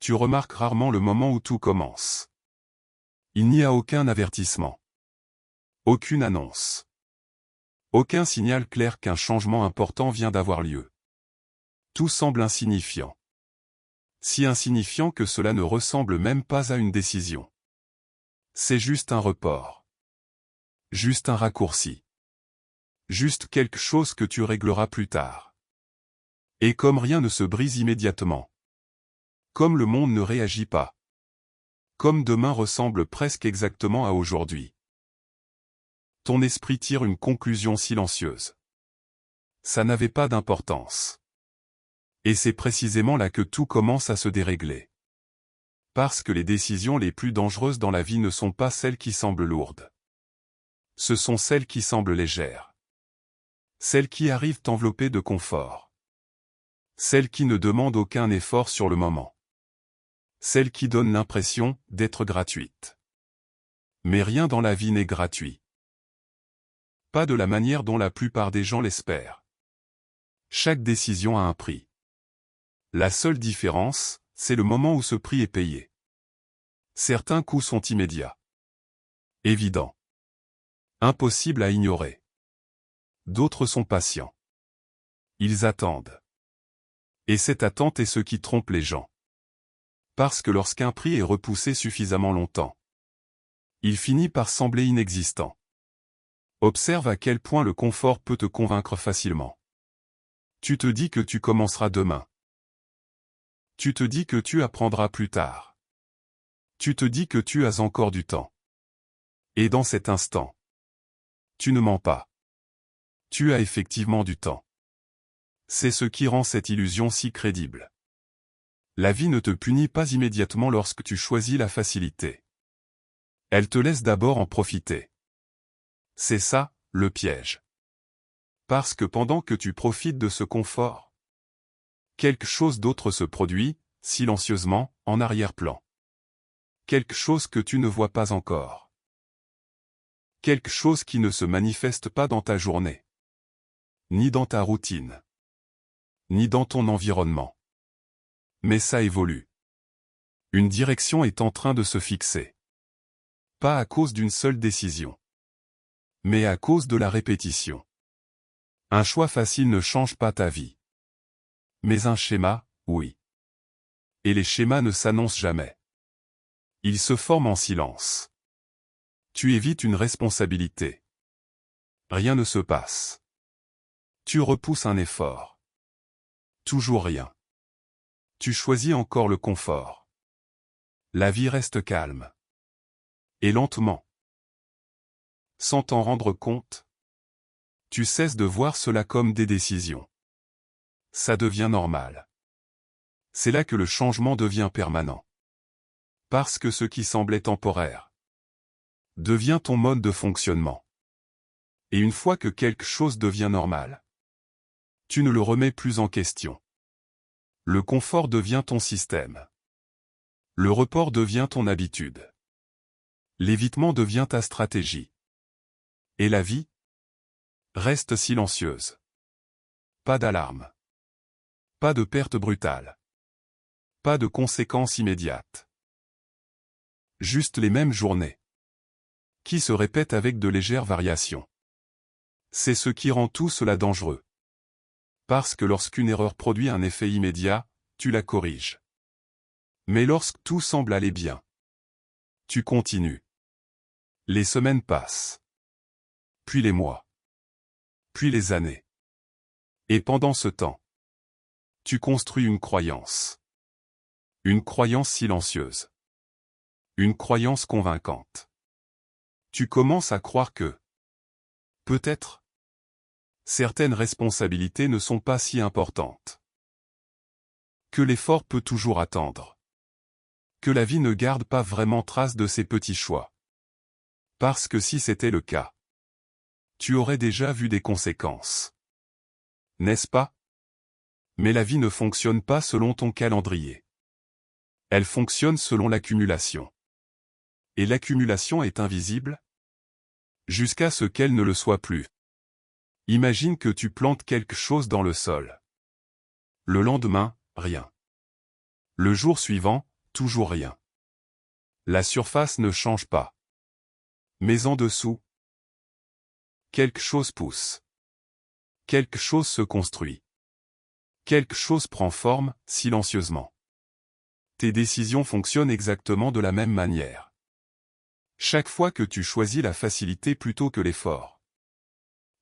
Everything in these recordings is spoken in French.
tu remarques rarement le moment où tout commence. Il n'y a aucun avertissement. Aucune annonce. Aucun signal clair qu'un changement important vient d'avoir lieu. Tout semble insignifiant. Si insignifiant que cela ne ressemble même pas à une décision. C'est juste un report. Juste un raccourci. Juste quelque chose que tu régleras plus tard. Et comme rien ne se brise immédiatement. Comme le monde ne réagit pas. Comme demain ressemble presque exactement à aujourd'hui. Ton esprit tire une conclusion silencieuse. Ça n'avait pas d'importance. Et c'est précisément là que tout commence à se dérégler. Parce que les décisions les plus dangereuses dans la vie ne sont pas celles qui semblent lourdes. Ce sont celles qui semblent légères. Celles qui arrivent enveloppées de confort. Celles qui ne demandent aucun effort sur le moment. Celles qui donnent l'impression d'être gratuites. Mais rien dans la vie n'est gratuit. Pas de la manière dont la plupart des gens l'espèrent. Chaque décision a un prix. La seule différence, c'est le moment où ce prix est payé. Certains coûts sont immédiats. Évidents. Impossibles à ignorer. D'autres sont patients. Ils attendent. Et cette attente est ce qui trompe les gens. Parce que lorsqu'un prix est repoussé suffisamment longtemps, il finit par sembler inexistant. Observe à quel point le confort peut te convaincre facilement. Tu te dis que tu commenceras demain. Tu te dis que tu apprendras plus tard. Tu te dis que tu as encore du temps. Et dans cet instant, tu ne mens pas. Tu as effectivement du temps. C'est ce qui rend cette illusion si crédible. La vie ne te punit pas immédiatement lorsque tu choisis la facilité. Elle te laisse d'abord en profiter. C'est ça, le piège. Parce que pendant que tu profites de ce confort, quelque chose d'autre se produit, silencieusement, en arrière-plan. Quelque chose que tu ne vois pas encore. Quelque chose qui ne se manifeste pas dans ta journée. Ni dans ta routine. Ni dans ton environnement. Mais ça évolue. Une direction est en train de se fixer. Pas à cause d'une seule décision. Mais à cause de la répétition. Un choix facile ne change pas ta vie. Mais un schéma, oui. Et les schémas ne s'annoncent jamais. Ils se forment en silence. Tu évites une responsabilité. Rien ne se passe. Tu repousses un effort. Toujours rien. Tu choisis encore le confort. La vie reste calme. Et lentement. Sans t'en rendre compte, tu cesses de voir cela comme des décisions. Ça devient normal. C'est là que le changement devient permanent. Parce que ce qui semblait temporaire devient ton mode de fonctionnement. Et une fois que quelque chose devient normal, tu ne le remets plus en question. Le confort devient ton système. Le report devient ton habitude. L'évitement devient ta stratégie. Et la vie reste silencieuse. Pas d'alarme. Pas de perte brutale. Pas de conséquences immédiates. Juste les mêmes journées. Qui se répètent avec de légères variations. C'est ce qui rend tout cela dangereux. Parce que lorsqu'une erreur produit un effet immédiat, tu la corriges. Mais lorsque tout semble aller bien, tu continues. Les semaines passent. Puis les mois. Puis les années. Et pendant ce temps, tu construis une croyance. Une croyance silencieuse. Une croyance convaincante. Tu commences à croire que, peut-être, certaines responsabilités ne sont pas si importantes. Que l'effort peut toujours attendre. Que la vie ne garde pas vraiment trace de ses petits choix. Parce que si c'était le cas, tu aurais déjà vu des conséquences. N'est-ce pas? Mais la vie ne fonctionne pas selon ton calendrier. Elle fonctionne selon l'accumulation. Et l'accumulation est invisible jusqu'à ce qu'elle ne le soit plus. Imagine que tu plantes quelque chose dans le sol. Le lendemain, rien. Le jour suivant, toujours rien. La surface ne change pas. Mais en dessous, quelque chose pousse. Quelque chose se construit. Quelque chose prend forme, silencieusement. Tes décisions fonctionnent exactement de la même manière. Chaque fois que tu choisis la facilité plutôt que l'effort,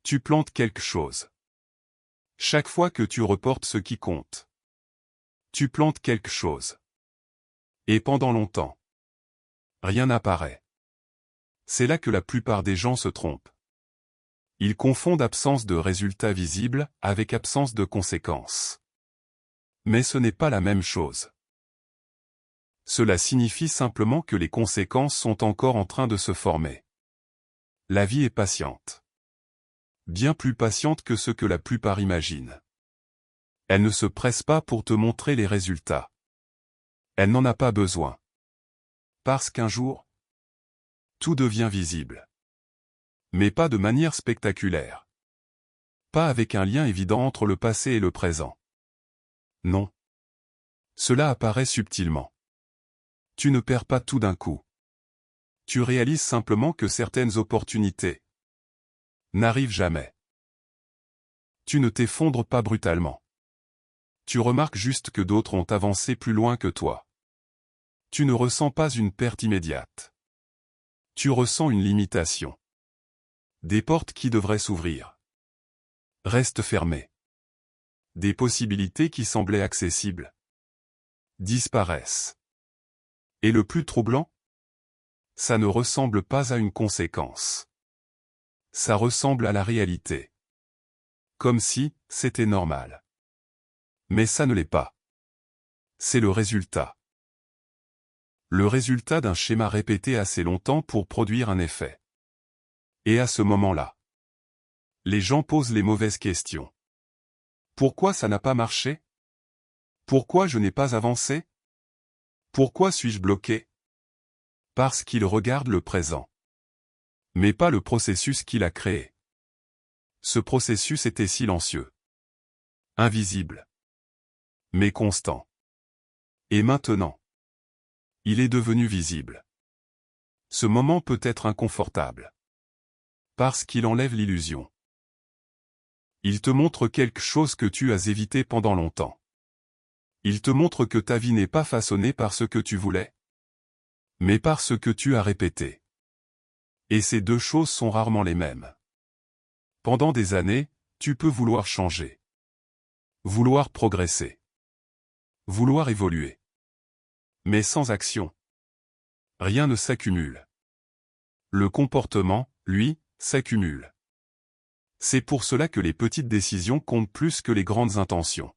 tu plantes quelque chose. Chaque fois que tu reportes ce qui compte, tu plantes quelque chose. Et pendant longtemps, rien n'apparaît. C'est là que la plupart des gens se trompent. Ils confondent absence de résultats visibles avec absence de conséquences. Mais ce n'est pas la même chose. Cela signifie simplement que les conséquences sont encore en train de se former. La vie est patiente. Bien plus patiente que ce que la plupart imaginent. Elle ne se presse pas pour te montrer les résultats. Elle n'en a pas besoin. Parce qu'un jour, tout devient visible. Mais pas de manière spectaculaire. Pas avec un lien évident entre le passé et le présent. Non. Cela apparaît subtilement. Tu ne perds pas tout d'un coup. Tu réalises simplement que certaines opportunités n'arrivent jamais. Tu ne t'effondres pas brutalement. Tu remarques juste que d'autres ont avancé plus loin que toi. Tu ne ressens pas une perte immédiate. Tu ressens une limitation. Des portes qui devraient s'ouvrir restent fermées. Des possibilités qui semblaient accessibles disparaissent. Et le plus troublant, ça ne ressemble pas à une conséquence. Ça ressemble à la réalité. Comme si c'était normal. Mais ça ne l'est pas. C'est le résultat. Le résultat d'un schéma répété assez longtemps pour produire un effet. Et à ce moment-là, les gens posent les mauvaises questions. Pourquoi ça n'a pas marché? Pourquoi je n'ai pas avancé? Pourquoi suis-je bloqué? Parce qu'ils regardent le présent. Mais pas le processus qu'il a créé. Ce processus était silencieux. Invisible. Mais constant. Et maintenant, il est devenu visible. Ce moment peut être inconfortable. Parce qu'il enlève l'illusion. Il te montre quelque chose que tu as évité pendant longtemps. Il te montre que ta vie n'est pas façonnée par ce que tu voulais, mais par ce que tu as répété. Et ces deux choses sont rarement les mêmes. Pendant des années, tu peux vouloir changer. Vouloir progresser. Vouloir évoluer. Mais sans action, rien ne s'accumule. Le comportement, lui, s'accumule. C'est pour cela que les petites décisions comptent plus que les grandes intentions.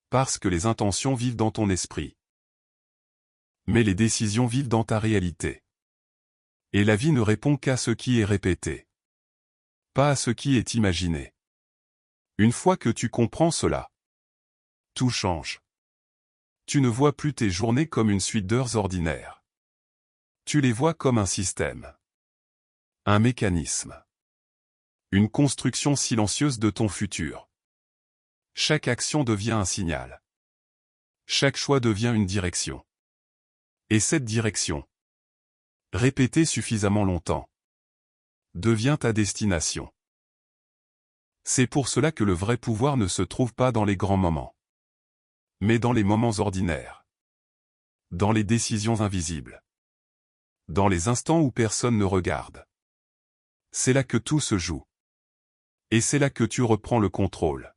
Parce que les intentions vivent dans ton esprit. Mais les décisions vivent dans ta réalité. Et la vie ne répond qu'à ce qui est répété. Pas à ce qui est imaginé. Une fois que tu comprends cela, tout change. Tu ne vois plus tes journées comme une suite d'heures ordinaires. Tu les vois comme un système. Un mécanisme. Une construction silencieuse de ton futur. Chaque action devient un signal. Chaque choix devient une direction. Et cette direction, répétée suffisamment longtemps, devient ta destination. C'est pour cela que le vrai pouvoir ne se trouve pas dans les grands moments, mais dans les moments ordinaires. Dans les décisions invisibles. Dans les instants où personne ne regarde. C'est là que tout se joue. Et c'est là que tu reprends le contrôle.